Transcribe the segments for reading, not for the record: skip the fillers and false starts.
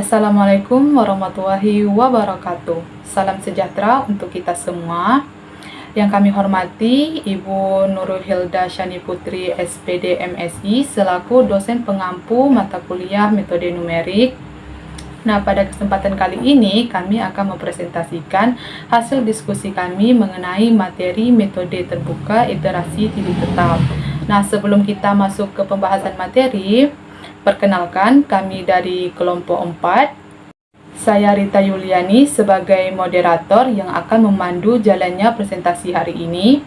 Assalamualaikum warahmatullahi wabarakatuh. Salam sejahtera untuk kita semua. Yang kami hormati Ibu Nurul Hilda Shani Putri SPD MSI selaku dosen pengampu mata kuliah metode numerik. Nah, pada kesempatan kali ini kami akan mempresentasikan hasil diskusi kami mengenai materi metode terbuka iterasi titik tetap. Nah, sebelum kita masuk ke pembahasan materi, perkenalkan kami dari kelompok 4. Saya Rita Yuliani sebagai moderator yang akan memandu jalannya presentasi hari ini.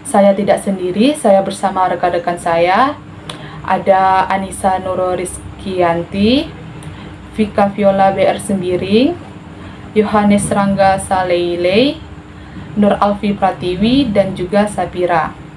Saya tidak sendiri, saya bersama rekan-rekan saya. Ada Anissa Nurrizkianti, Vika Viola BR Sembiring, Yohanes Rangga Saleilei, Nur Alfi Pratiwi, dan juga Sabira.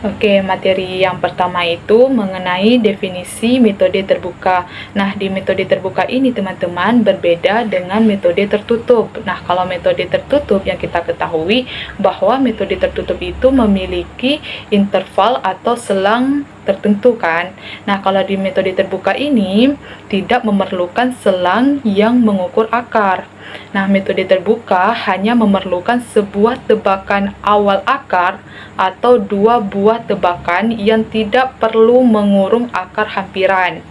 Oke, materi yang pertama itu mengenai definisi metode terbuka. Nah, di metode terbuka ini teman-teman berbeda dengan metode tertutup. Nah, kalau metode tertutup yang kita ketahui bahwa metode tertutup itu memiliki interval atau selang tertentu kan. Nah, kalau di metode terbuka ini tidak memerlukan selang yang mengukur akar. Nah, metode terbuka hanya memerlukan sebuah tebakan awal akar atau dua buah tebakan yang tidak perlu mengurung akar hampiran.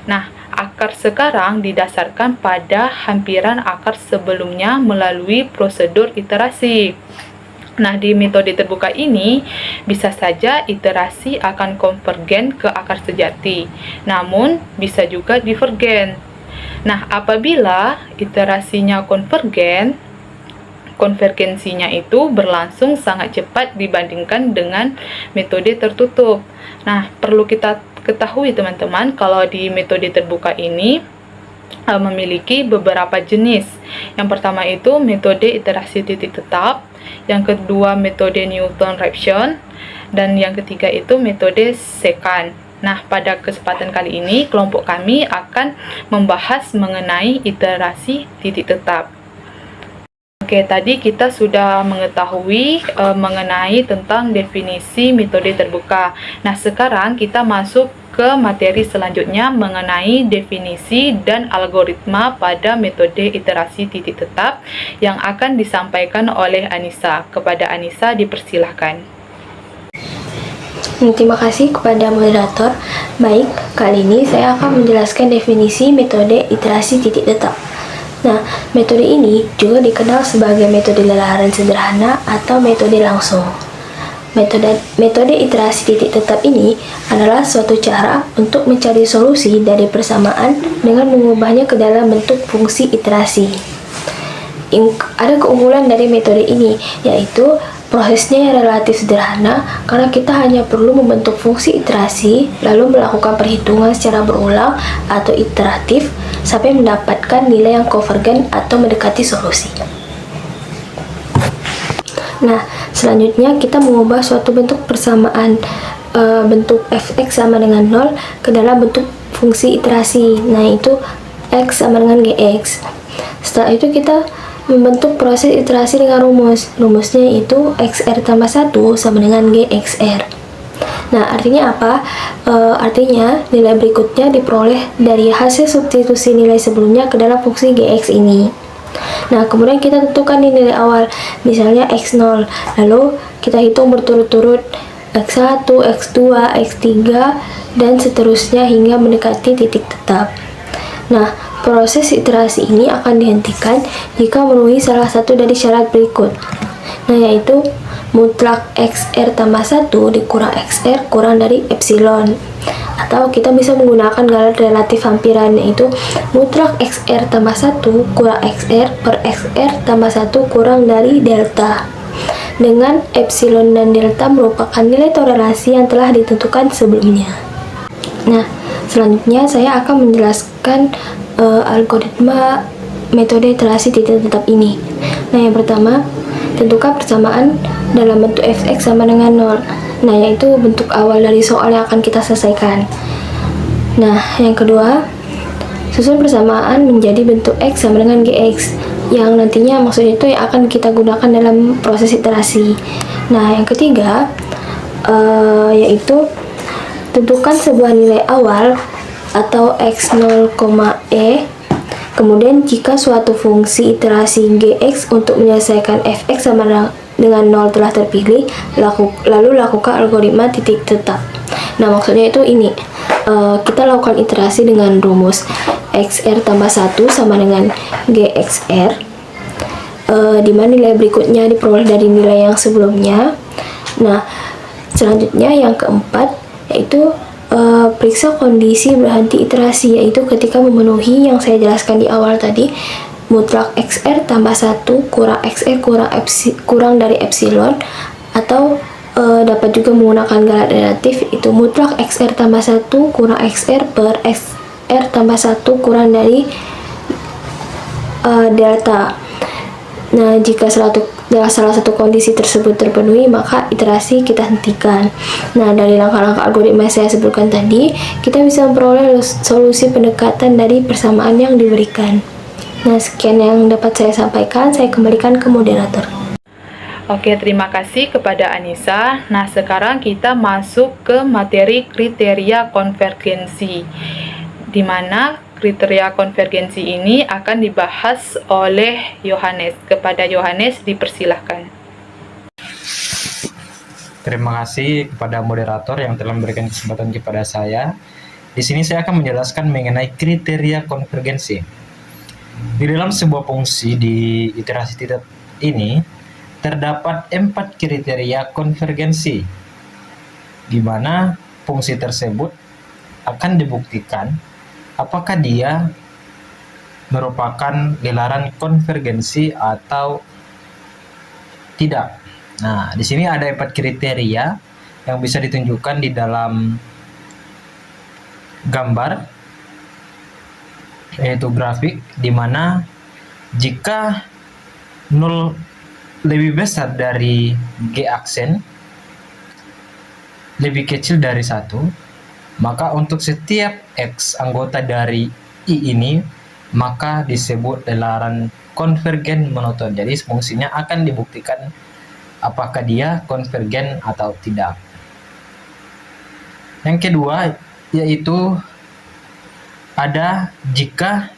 Nah, akar sekarang didasarkan pada hampiran akar sebelumnya melalui prosedur iterasi. Nah, di metode terbuka ini bisa saja iterasi akan konvergen ke akar sejati, namun bisa juga divergen. Nah, apabila iterasinya konvergensinya itu berlangsung sangat cepat dibandingkan dengan metode tertutup. Nah, perlu kita ketahui teman-teman kalau di metode terbuka ini memiliki beberapa jenis. Yang pertama itu metode iterasi titik tetap, yang kedua metode Newton-Raphson, dan yang ketiga itu metode secant. Nah, pada kesempatan kali ini kelompok kami akan membahas mengenai iterasi titik tetap. Oke, tadi kita sudah mengetahui mengenai tentang definisi metode terbuka. Nah, sekarang kita masuk ke materi selanjutnya mengenai definisi dan algoritma pada metode iterasi titik tetap yang akan disampaikan oleh Anissa. Kepada Anissa dipersilahkan. Terima kasih kepada moderator. Baik, kali ini saya akan menjelaskan definisi metode iterasi titik tetap. Nah, metode ini juga dikenal sebagai metode lelaharan sederhana atau metode langsung. Metode iterasi titik tetap ini adalah suatu cara untuk mencari solusi dari persamaan dengan mengubahnya ke dalam bentuk fungsi iterasi. Ada keunggulan dari metode ini, yaitu prosesnya yang relatif sederhana karena kita hanya perlu membentuk fungsi iterasi lalu melakukan perhitungan secara berulang atau iteratif sampai mendapatkan nilai yang konvergen atau mendekati solusi. Nah, selanjutnya kita mengubah suatu bentuk persamaan bentuk fx sama dengan 0 ke dalam bentuk fungsi iterasi. Nah, itu x sama dengan gx. Setelah itu kita membentuk proses iterasi dengan rumusnya itu xr tambah 1 sama dengan gxr. Nah, artinya apa? Artinya nilai berikutnya diperoleh dari hasil substitusi nilai sebelumnya ke dalam fungsi gx ini. Nah, kemudian kita tentukan nilai awal, misalnya x0, lalu kita hitung berturut-turut x1, x2, x3, dan seterusnya hingga mendekati titik tetap. Nah, proses iterasi ini akan dihentikan jika memenuhi salah satu dari syarat berikut. Nah, yaitu mutlak xr tambah 1 dikurang xr kurang dari epsilon. Atau kita bisa menggunakan garis relatif hampiran, yaitu mutlak xr tambah 1 kurang xr per xr tambah 1 kurang dari delta. Dengan epsilon dan delta merupakan nilai toleransi yang telah ditentukan sebelumnya. Nah, selanjutnya saya akan menjelaskan algoritma metode iterasi titik tetap ini. Nah, yang pertama, tentukan persamaan dalam bentuk fx sama dengan 0. Nah, yaitu bentuk awal dari soal yang akan kita selesaikan. Nah, yang kedua, susun persamaan menjadi bentuk x sama dengan gx, yang nantinya maksudnya itu yang akan kita gunakan dalam proses iterasi. Nah, yang ketiga, yaitu tentukan sebuah nilai awal atau x0, e. Kemudian jika suatu fungsi iterasi gx untuk menyelesaikan fx sama dengan 0 telah terpilih, lalu lakukan algoritma titik tetap. Nah, maksudnya itu ini, kita lakukan iterasi dengan rumus xr tambah 1 sama dengan gxr, di mana nilai berikutnya diperoleh dari nilai yang sebelumnya. Nah, selanjutnya yang keempat yaitu periksa kondisi berhenti iterasi, yaitu ketika memenuhi yang saya jelaskan di awal tadi, mutlak xr tambah 1 kurang xr kurang dari epsilon, atau dapat juga menggunakan galat relatif, itu mutlak xr tambah 1 kurang xr per xr tambah 1 kurang dari delta. Nah, jika salah satu kondisi tersebut terpenuhi, maka iterasi kita hentikan. Nah, dari langkah-langkah algoritma yang saya sebutkan tadi, kita bisa memperoleh solusi pendekatan dari persamaan yang diberikan. Nah, sekian yang dapat saya sampaikan. Saya kembalikan ke moderator. Oke, terima kasih kepada Anissa. Nah, sekarang kita masuk ke materi kriteria konvergensi, di mana kriteria konvergensi ini akan dibahas oleh Yohanes. Kepada Yohanes dipersilahkan. Terima kasih kepada moderator yang telah memberikan kesempatan kepada saya. Di sini saya akan menjelaskan mengenai kriteria konvergensi. Di dalam sebuah fungsi di iterasi titik ini terdapat 4 kriteria konvergensi, di mana fungsi tersebut akan dibuktikan apakah dia merupakan gelaran konvergensi atau tidak. Nah, di sini ada 4 kriteria yang bisa ditunjukkan di dalam gambar, yaitu grafik, di mana jika 0 lebih besar dari G aksen, lebih kecil dari 1, maka untuk setiap X anggota dari I ini, maka disebut gelaran konvergen monoton. Jadi fungsinya akan dibuktikan apakah dia konvergen atau tidak. Yang kedua yaitu ada jika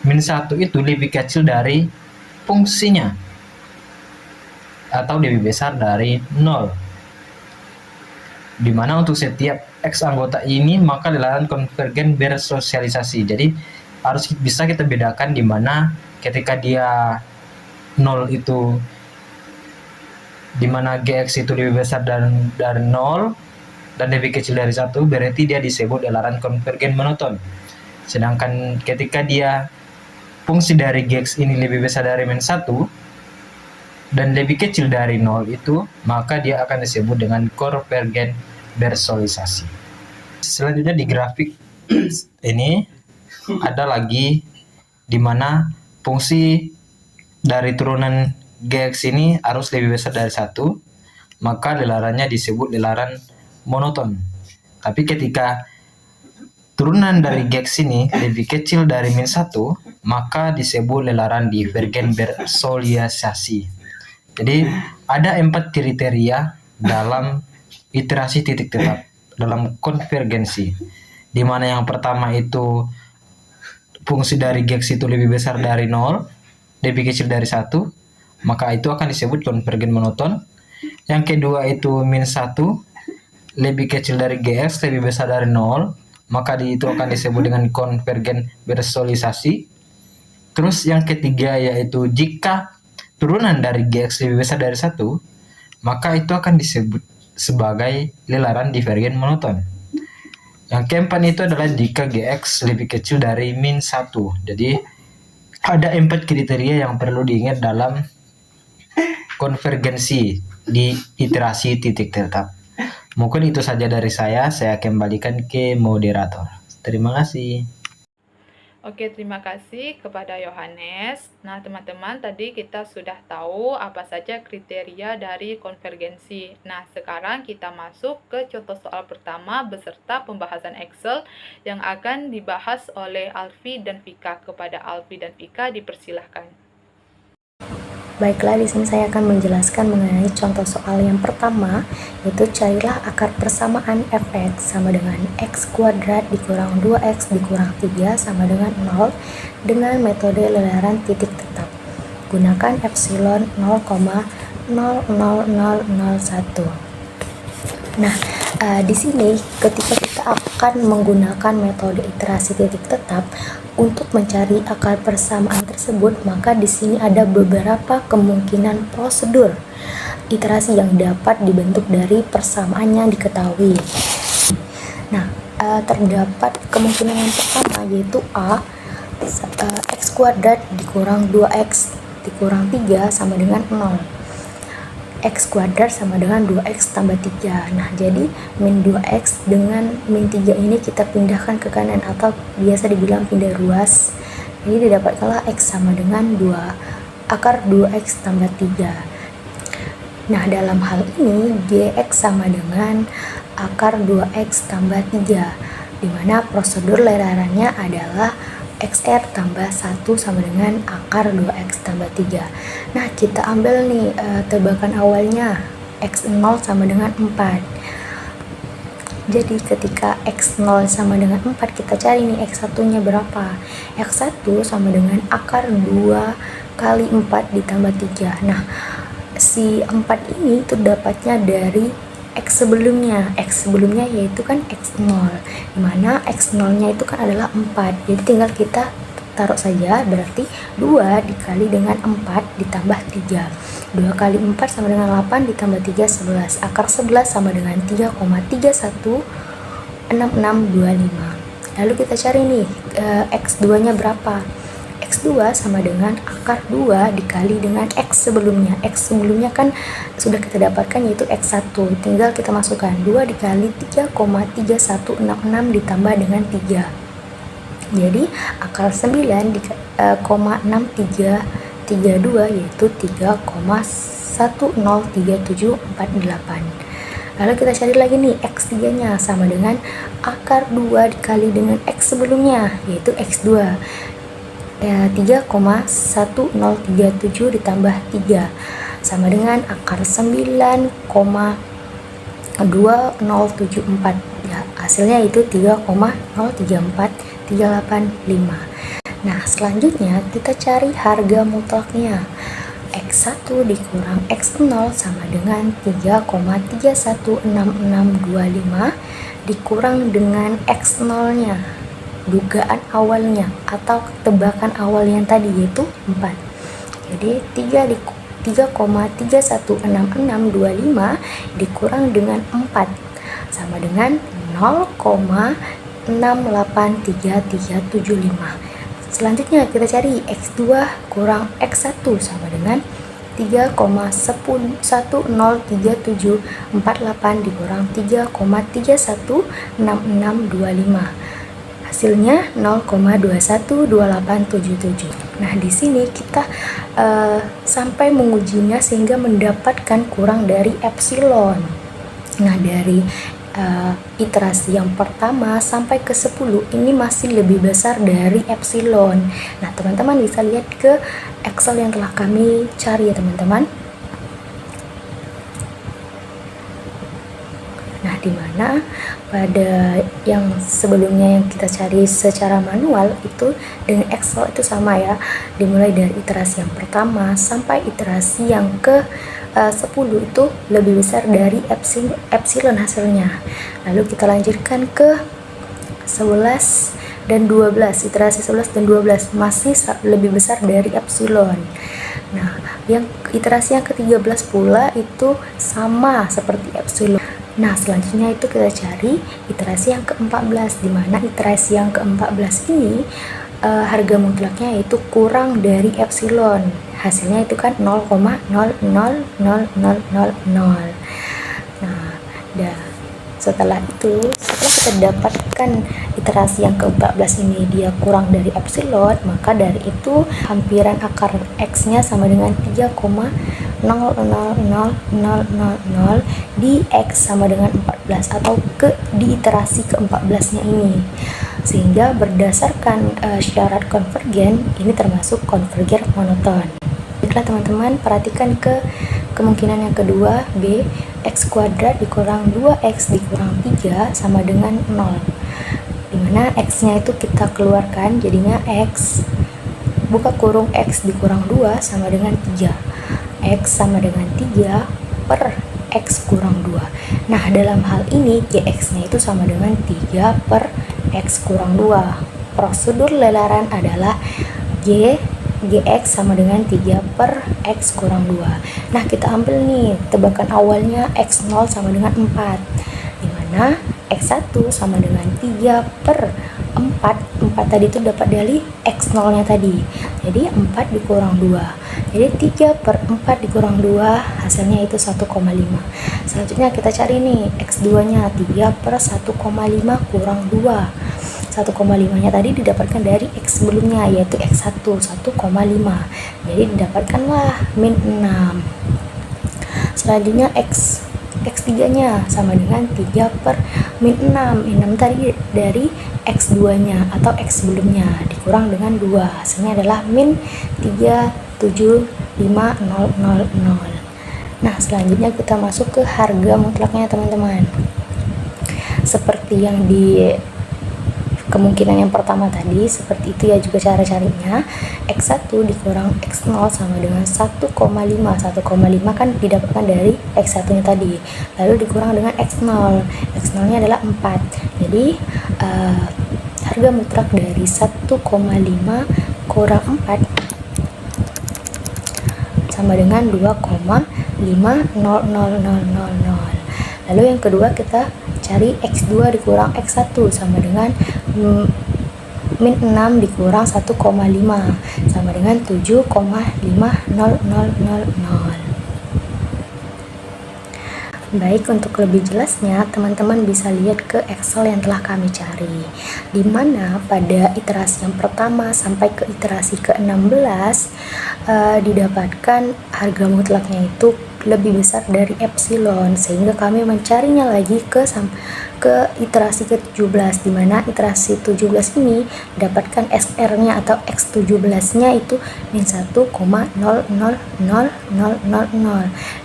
min 1 itu lebih kecil dari fungsinya atau lebih besar dari 0. Di mana untuk setiap X anggota ini maka gelaran konvergen bersosialisasi. Jadi harus bisa kita bedakan di mana ketika dia 0 itu, di mana Gx itu lebih besar dari 0 dan lebih kecil dari 1, berarti dia disebut gelaran konvergen monoton. Sedangkan ketika dia fungsi dari Gx ini lebih besar dari min 1 dan lebih kecil dari 0 itu, maka dia akan disebut dengan konvergen bersosialisasi. Selanjutnya di grafik ini ada lagi di mana fungsi dari turunan Gx ini harus lebih besar dari 1, maka gelarannya disebut gelaran monoton. Tapi ketika turunan dari Gx ini lebih kecil dari min 1, maka disebut gelaran divergen bersosialisasi. Jadi ada 4 kriteria dalam iterasi titik tetap dalam konvergensi, di mana yang pertama itu fungsi dari Gx itu lebih besar dari 0, lebih kecil dari 1, maka itu akan disebut konvergen monoton. Yang kedua itu min 1, lebih kecil dari Gx, lebih besar dari 0, maka itu akan disebut dengan konvergen bersosialisasi. Terus yang ketiga yaitu jika turunan dari Gx lebih besar dari 1, maka itu akan disebut sebagai gelaran divergen monoton. Yang keempat itu adalah jika Gx lebih kecil dari min 1. Jadi ada 4 kriteria yang perlu diingat dalam konvergensi di iterasi titik tetap. Mungkin itu saja dari saya kembalikan ke moderator. Terima kasih. Oke, terima kasih kepada Yohanes. Nah, teman-teman, tadi kita sudah tahu apa saja kriteria dari konvergensi. Nah, sekarang kita masuk ke contoh soal pertama beserta pembahasan Excel yang akan dibahas oleh Alfi dan Vika. Kepada Alfi dan Vika dipersilahkan. Baiklah, di sini saya akan menjelaskan mengenai contoh soal yang pertama, yaitu carilah akar persamaan fx sama dengan x kuadrat dikurang 2x dikurang 3 sama dengan 0 dengan metode lelaran titik tetap. Gunakan epsilon 0,000001. Nah, di sini ketika kita akan menggunakan metode iterasi titik tetap untuk mencari akar persamaan tersebut, maka di sini ada beberapa kemungkinan prosedur iterasi yang dapat dibentuk dari persamaan yang diketahui. Nah, terdapat kemungkinan yang pertama, yaitu A, x kuadrat dikurang 2x dikurang 3 sama dengan 0. X kuadrat sama dengan 2x tambah 3. Nah, jadi min 2x dengan min 3 ini kita pindahkan ke kanan atau biasa dibilang pindah ruas. Jadi didapatkanlah x sama dengan 2 akar 2x tambah 3. Nah, dalam hal ini gx sama dengan akar 2x tambah 3, dimana prosedur lelarannya adalah xr tambah 1 sama dengan akar 2x tambah 3. Nah, kita ambil nih tebakan awalnya, x0 sama dengan 4. Jadi ketika x0 sama dengan 4, kita cari nih x1 nya berapa. X1 sama dengan akar 2 kali 4 ditambah 3. Nah, si 4 ini itu dapatnya dari X sebelumnya yaitu kan x0, dimana x0 nya itu kan adalah 4, jadi tinggal kita taruh saja, berarti 2 dikali dengan 4 ditambah 3, 2 kali 4 sama dengan 8 ditambah 3 11, akar 11 sama dengan 3,316625. Lalu kita cari nih x2 nya berapa. X2 sama dengan akar 2 dikali dengan X sebelumnya. X sebelumnya kan sudah kita dapatkan, yaitu X1. Tinggal kita masukkan 2 dikali 3,3166 ditambah dengan 3. Jadi akar 9,6332 yaitu 3,103748. Lalu kita cari lagi nih X3 nya sama dengan akar 2 dikali dengan X sebelumnya, yaitu X2. 3,1037 ditambah 3 sama dengan akar 9,2074, ya, hasilnya itu 3,034385. Nah, selanjutnya kita cari harga mutlaknya. X1 dikurang X0 sama dengan 3,316625 dikurang dengan X0 nya, dugaan awalnya atau tebakan awal yang tadi, yaitu 4. Jadi 3,316625 dikurang dengan 4 sama dengan 0,683375. Selanjutnya kita cari X2 kurang X1 sama dengan 3,103748 dikurang 3,316625. Hasilnya 0,212877. Nah, di sini kita sampai mengujinya sehingga mendapatkan kurang dari epsilon. Nah, dari iterasi yang pertama sampai ke 10 ini masih lebih besar dari epsilon. Nah, teman-teman bisa lihat ke Excel yang telah kami cari ya teman-teman. Nah, dimana pada yang sebelumnya yang kita cari secara manual itu dengan Excel itu sama ya, dimulai dari iterasi yang pertama sampai iterasi yang ke 10 itu lebih besar dari epsilon hasilnya. Lalu kita lanjutkan ke 11 dan 12, iterasi 11 dan 12 masih lebih besar dari epsilon. Nah, yang iterasi yang ke-13 pula itu sama seperti epsilon. Nah, selanjutnya itu kita cari iterasi yang ke-14, di mana iterasi yang ke-14 ini harga mutlaknya yaitu kurang dari epsilon. Hasilnya itu kan 0,000000. Nah, setelah kita dapatkan iterasi yang ke-14 ini dia kurang dari epsilon, maka dari itu hampiran akar X-nya sama dengan 3,000000 di X sama dengan 14 atau di iterasi ke-14 nya ini. Sehingga berdasarkan syarat konvergen ini termasuk konvergen monoton. Baiklah teman-teman, perhatikan ke kemungkinan yang kedua, B, x kuadrat dikurang 2x dikurang 3 sama dengan 0. Dimana x-nya itu kita keluarkan, jadinya x buka kurung x dikurang 2 sama dengan 3. X sama dengan 3 per x kurang 2. Nah, dalam hal ini gx-nya itu sama dengan 3 per x kurang 2. Prosedur lelaran adalah gx sama dengan 3 per x kurang 2. Nah, kita ambil nih tebakan awalnya x0 sama dengan 4, dimana x1 sama dengan 3 per 4 tadi itu dapat dari x0 nya tadi, jadi 4 dikurang 2, jadi 3 per 4 dikurang 2 hasilnya itu 1,5. Selanjutnya kita cari nih x2 nya, 3 per 1,5 kurang 2. 1,5 nya tadi didapatkan dari x sebelumnya, yaitu x1 1,5, jadi didapatkanlah min 6. Selanjutnya x3 nya sama dengan 3 per min 6. Min 6 tadi dari x2 nya atau x sebelumnya dikurang dengan 2, hasilnya adalah min 375,000. Nah, selanjutnya kita masuk ke harga mutlaknya teman-teman. Seperti yang di kemungkinan yang pertama tadi, seperti itu ya juga cara carinya. x1 dikurang x0 sama dengan 1,5. 1,5 kan didapatkan dari x1 nya tadi, lalu dikurang dengan x0. x0 nya adalah 4, jadi harga mutlak dari 1,5 kurang 4 sama dengan 2,50000. Lalu yang kedua kita cari x2 dikurang x1 sama dengan min 6 dikurang 1,5 sama dengan 7,50000. Baik, untuk lebih jelasnya teman-teman bisa lihat ke Excel yang telah kami cari, di mana pada iterasi yang pertama sampai ke iterasi ke-16 didapatkan harga mutlaknya itu lebih besar dari epsilon, sehingga kami mencarinya lagi ke iterasi ke-17, di mana iterasi 17 ini dapatkan XR-nya atau X17-nya itu min 1,000000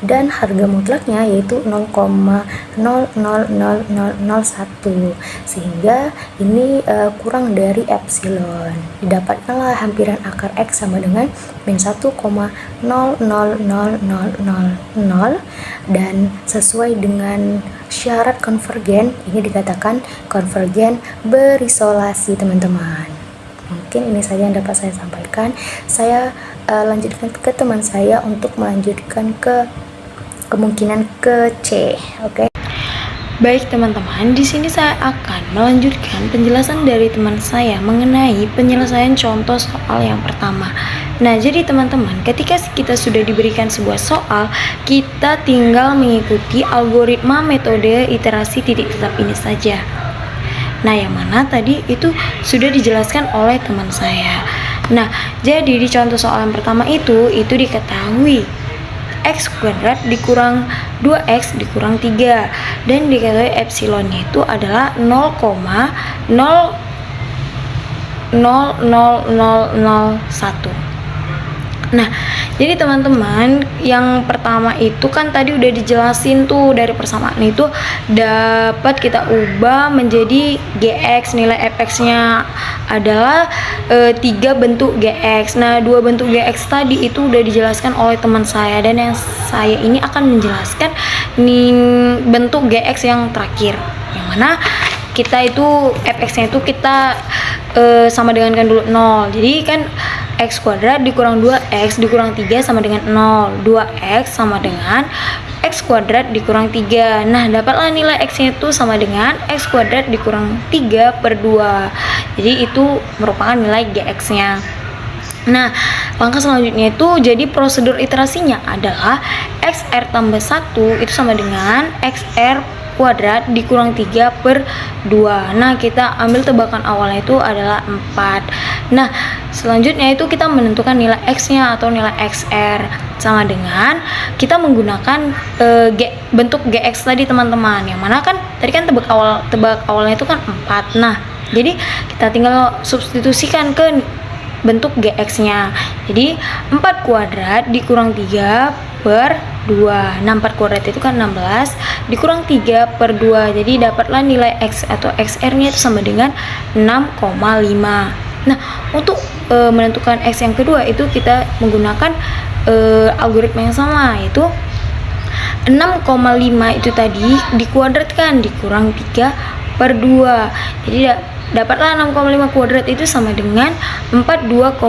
dan harga mutlaknya yaitu 0,000001, sehingga ini kurang dari epsilon. Didapatkanlah hampiran akar X sama dengan min 1,000000 dan sesuai dengan syarat konvergen, ini dikatakan konvergen berisolasi teman-teman. Mungkin ini saja yang dapat saya sampaikan. Saya lanjutkan ke teman saya untuk melanjutkan ke kemungkinan ke C. Oke. Baik teman-teman, di sini saya akan melanjutkan penjelasan dari teman saya mengenai penyelesaian contoh soal yang pertama. Nah, jadi teman-teman, ketika kita sudah diberikan sebuah soal, kita tinggal mengikuti algoritma metode iterasi titik tetap ini saja. Nah, yang mana tadi itu sudah dijelaskan oleh teman saya. Nah, jadi di contoh soal yang pertama itu diketahui x kuadrat dikurang 2x dikurang 3 dan diketahui epsilonnya itu adalah 0,00001. Nah, jadi teman-teman, yang pertama itu kan tadi udah dijelasin tuh, dari persamaan itu dapat kita ubah menjadi gx, nilai fx-nya adalah 3 bentuk gx. Nah, 2 bentuk gx tadi itu udah dijelaskan oleh teman saya, dan yang saya ini akan menjelaskan nih bentuk gx yang terakhir, yang mana kita itu fx-nya itu kita sama dengan kan dulu 0. Jadi kan x kuadrat dikurang 2x dikurang 3 sama dengan 0. 2x sama dengan x kuadrat dikurang 3. Nah, dapatlah nilai x-nya itu sama dengan x kuadrat dikurang 3 per 2. Jadi itu merupakan nilai gx-nya. Nah, langkah selanjutnya itu jadi prosedur iterasinya adalah xr tambah 1 itu sama dengan xr kuadrat dikurang 3 per 2. Nah, kita ambil tebakan awalnya itu adalah 4. Nah, selanjutnya itu kita menentukan nilai x-nya atau nilai xr sama dengan kita menggunakan bentuk gx tadi teman-teman, yang mana kan tadi kan tebak awalnya itu kan 4. Nah, jadi kita tinggal substitusikan ke bentuk GX-nya. Jadi 4 kuadrat dikurang 3 per 2. Nah 4 kuadrat itu kan 16 dikurang 3 per 2. Jadi dapatlah nilai X atau XR-nya itu sama dengan 6,5. Nah untuk menentukan X yang kedua itu kita menggunakan algoritma yang sama, yaitu 6,5 itu tadi dikuadratkan dikurang 3 per 2. Jadi dapatlah 6,5 kuadrat itu sama dengan 42,25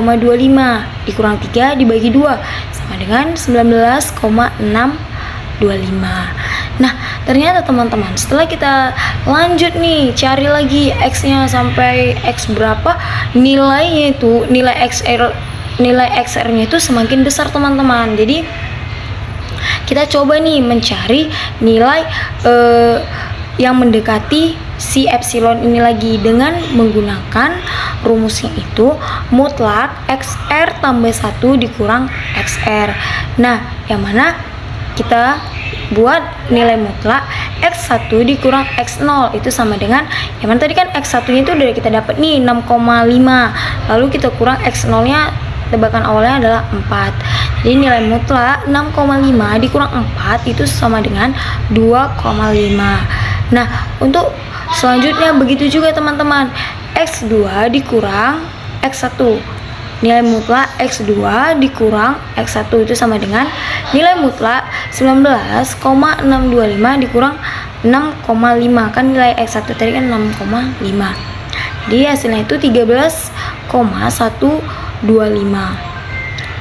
dikurang 3 dibagi 2 sama dengan 19,625. Nah ternyata teman-teman, setelah kita lanjut nih cari lagi X-nya sampai X berapa, nilainya itu nilai XR-nya itu semakin besar teman-teman. Jadi kita coba nih mencari nilai yang mendekati si epsilon ini lagi dengan menggunakan rumusnya itu mutlak XR tambah 1 dikurang XR. Nah yang mana kita buat nilai mutlak X1 dikurang X0 itu sama dengan, yang mana tadi kan X1 nya itu udah kita dapat nih 6,5, lalu kita kurang X0 nya, tebakan awalnya adalah 4. Jadi nilai mutlak 6,5 dikurang 4 itu sama dengan 2,5. Nah untuk selanjutnya begitu juga teman-teman, X2 dikurang X1, nilai mutlak X2 dikurang X1 itu sama dengan nilai mutlak 19,625 dikurang 6,5, kan nilai X1 tadi kan 6,5. Jadi hasilnya itu 13,125.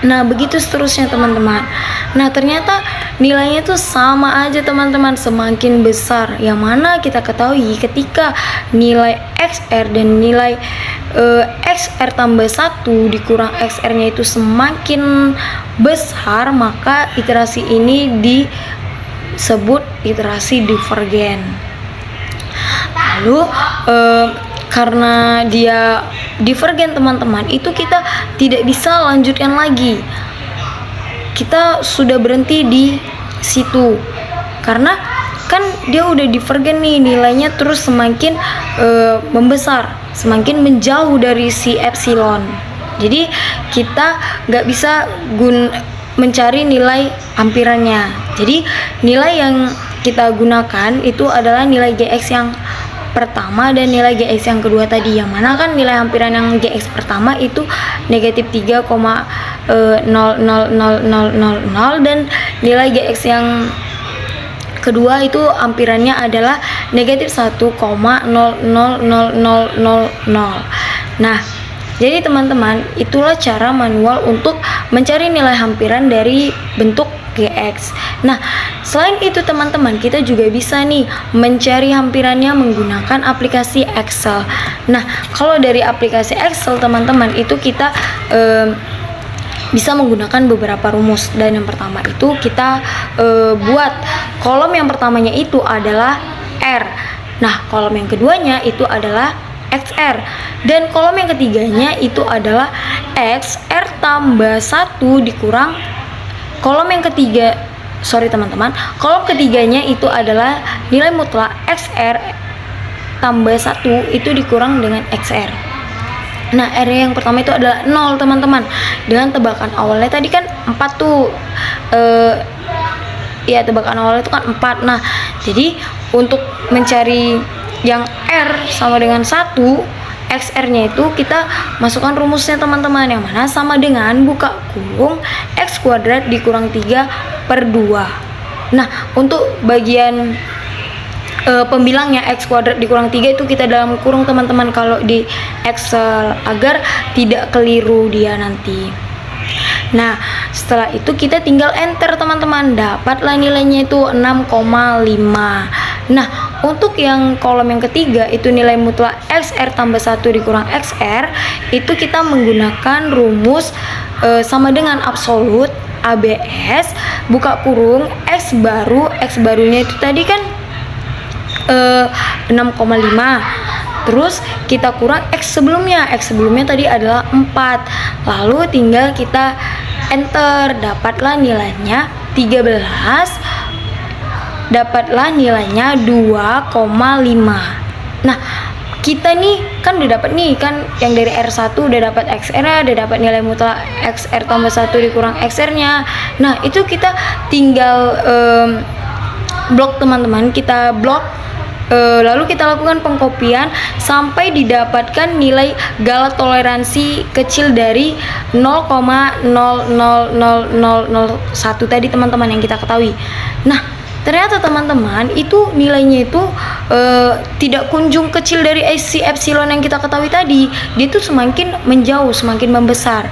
Nah begitu seterusnya teman-teman. Nah ternyata nilainya itu sama aja teman-teman, semakin besar. Yang mana kita ketahui ketika nilai XR dan nilai XR tambah 1 dikurang XR nya itu semakin besar, maka iterasi ini disebut iterasi divergen. Lalu karena dia divergen teman-teman, itu kita tidak bisa lanjutkan lagi, kita sudah berhenti di situ karena kan dia udah divergen nih, nilainya terus semakin membesar, semakin menjauh dari si epsilon. Jadi kita nggak bisa mencari nilai hampirannya. Jadi nilai yang kita gunakan itu adalah nilai GX yang pertama dan nilai GX yang kedua tadi, yang mana kan nilai hampiran yang GX pertama itu negatif 3,00000 dan nilai GX yang kedua itu hampirannya adalah negatif 1,00000. Nah jadi teman-teman, itulah cara manual untuk mencari nilai hampiran dari bentuk GX. Nah, selain itu teman-teman, kita juga bisa nih mencari hampirannya menggunakan aplikasi Excel. Nah, kalau dari aplikasi Excel teman-teman, itu kita bisa menggunakan beberapa rumus. Dan yang pertama itu kita buat kolom yang pertamanya itu adalah R. Nah, kolom yang keduanya itu adalah XR, dan kolom yang ketiganya itu adalah XR tambah 1 dikurang kolom yang ketiga, kolom ketiganya itu adalah nilai mutlak XR tambah 1 itu dikurang dengan XR. Nah, R yang pertama itu adalah 0 teman-teman, dengan tebakan awalnya tadi kan 4 tuh, ya tebakan awalnya itu kan 4. Nah, jadi untuk mencari yang R sama dengan 1, XR-nya itu kita masukkan rumusnya teman-teman, yang mana sama dengan buka kurung X kuadrat dikurang 3 per 2. Nah, untuk bagian pembilangnya X kuadrat dikurang 3 itu kita dalam kurung teman-teman kalau di Excel, agar tidak keliru dia nanti. Nah, setelah itu kita tinggal enter teman-teman, dapatlah nilainya itu 6,5. Nah, untuk yang kolom yang ketiga itu nilai mutlak XR tambah 1 dikurang XR, itu kita menggunakan rumus sama dengan absolut ABS buka kurung X barunya itu tadi kan 6,5, terus kita kurang X sebelumnya tadi adalah 4, lalu tinggal kita enter, dapatlah nilainya 13, dapatlah nilainya 2,5. Nah, kita nih kan udah dapat nih kan yang dari R1 udah dapat XR, udah dapat nilai mutlak XR tambah 1 dikurang XR-nya. Nah, itu kita tinggal blok teman-teman, kita blok lalu kita lakukan pengkopian sampai didapatkan nilai Gala toleransi kecil dari 0,000001 tadi teman-teman yang kita ketahui. Nah, ternyata teman-teman itu nilainya itu tidak kunjung kecil dari si epsilon yang kita ketahui tadi. Dia itu semakin menjauh, semakin membesar.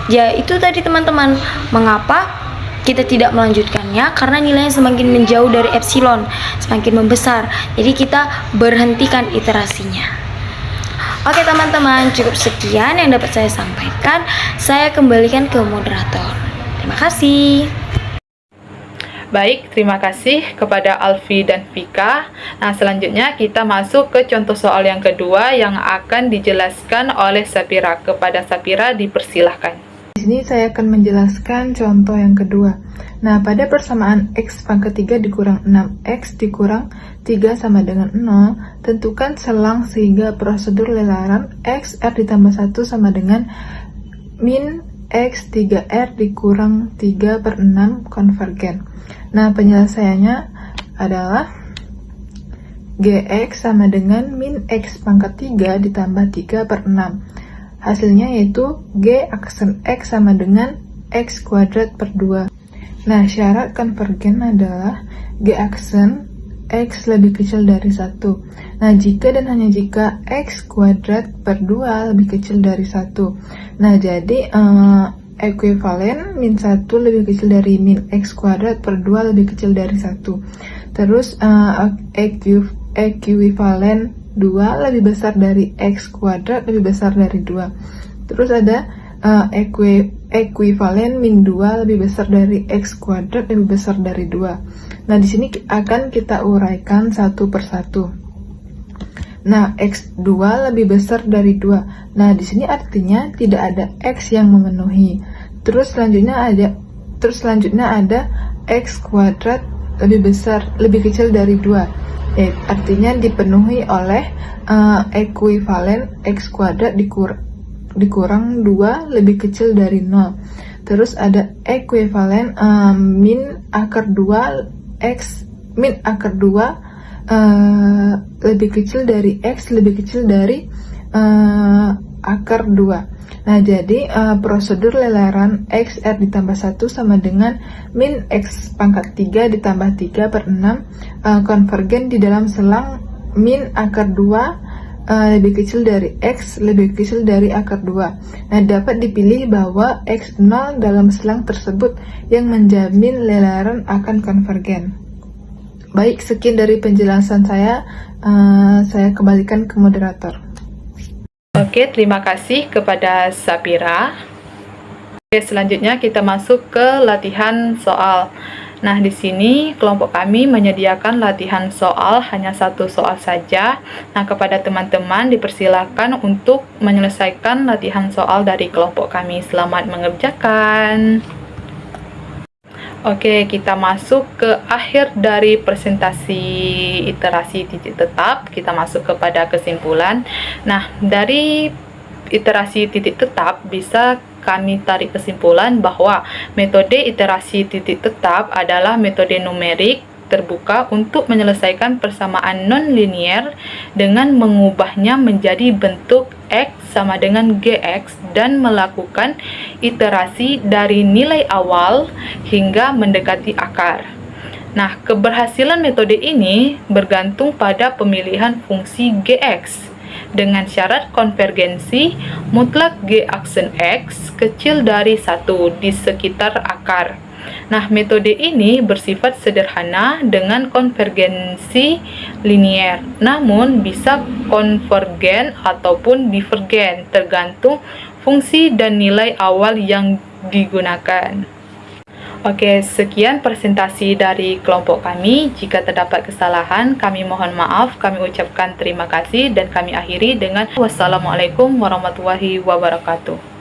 Ya itu tadi teman-teman, mengapa kita tidak melanjutkannya? Karena nilainya semakin menjauh dari epsilon, semakin membesar. Jadi kita berhentikan iterasinya. Oke teman-teman, cukup sekian yang dapat saya sampaikan. Saya kembalikan ke moderator. Terima kasih. Baik, terima kasih kepada Alfi dan Vika. Nah, selanjutnya kita masuk ke contoh soal yang kedua yang akan dijelaskan oleh Sapira. Kepada Sapira dipersilahkan. Di sini saya akan menjelaskan contoh yang kedua. Nah, pada persamaan X pangkat 3 dikurang 6X dikurang 3 sama dengan 0, tentukan selang sehingga prosedur lelaran XR ditambah 1 sama dengan min X 3R dikurang 3/6 konvergen. Nah, penyelesaiannya adalah GX sama dengan min X pangkat 3 ditambah 3/6. Hasilnya yaitu G aksen X sama dengan X kuadrat per 2. Nah, syarat konvergen adalah G aksen X lebih kecil dari 1. Nah, jika dan hanya jika X kuadrat per 2 lebih kecil dari 1. Nah, jadi ekuivalen min 1 lebih kecil dari min X kuadrat per 2 lebih kecil dari 1. Terus ekuivalen 2 lebih besar dari X kuadrat lebih besar dari 2. Terus ada ekuivalen min 2 lebih besar dari X kuadrat lebih besar dari 2. Nah, di sini akan kita uraikan satu persatu. Nah, X2 lebih besar dari 2. Nah, di sini artinya tidak ada X yang memenuhi. Terus selanjutnya ada X kuadrat lebih kecil dari 2. Artinya dipenuhi oleh ekuivalen X kuadrat dikurang 2 lebih kecil dari 0. Terus ada ekuivalen min akar 2 X min akar 2 lebih kecil dari X lebih kecil dari akar 2. Nah, jadi prosedur lelaran XR ditambah 1 sama dengan min X pangkat 3 ditambah 3/6 konvergen di dalam selang min akar 2 lebih kecil dari X lebih kecil dari akar 2. Nah, dapat dipilih bahwa X0 dalam selang tersebut yang menjamin lelaran akan konvergen. Baik, sekian dari penjelasan saya kembalikan ke moderator. Oke, terima kasih kepada Sapira. Oke, selanjutnya kita masuk ke latihan soal. Nah, di sini kelompok kami menyediakan latihan soal hanya satu soal saja. Nah, kepada teman-teman dipersilakan untuk menyelesaikan latihan soal dari kelompok kami. Selamat mengerjakan. Oke, kita masuk ke akhir dari presentasi iterasi titik tetap. Kita masuk kepada kesimpulan. Nah, dari iterasi titik tetap bisa kami tarik kesimpulan bahwa metode iterasi titik tetap adalah metode numerik terbuka untuk menyelesaikan persamaan non-linier dengan mengubahnya menjadi bentuk X sama dengan GX dan melakukan iterasi dari nilai awal hingga mendekati akar. Nah, keberhasilan metode ini bergantung pada pemilihan fungsi GX dengan syarat konvergensi mutlak G aksen X kecil dari 1 di sekitar akar. Nah, metode ini bersifat sederhana dengan konvergensi linier, namun bisa konvergen ataupun divergen tergantung fungsi dan nilai awal yang digunakan. Oke, sekian presentasi dari kelompok kami. Jika terdapat kesalahan, kami mohon maaf, kami ucapkan terima kasih dan kami akhiri dengan wassalamualaikum warahmatullahi wabarakatuh.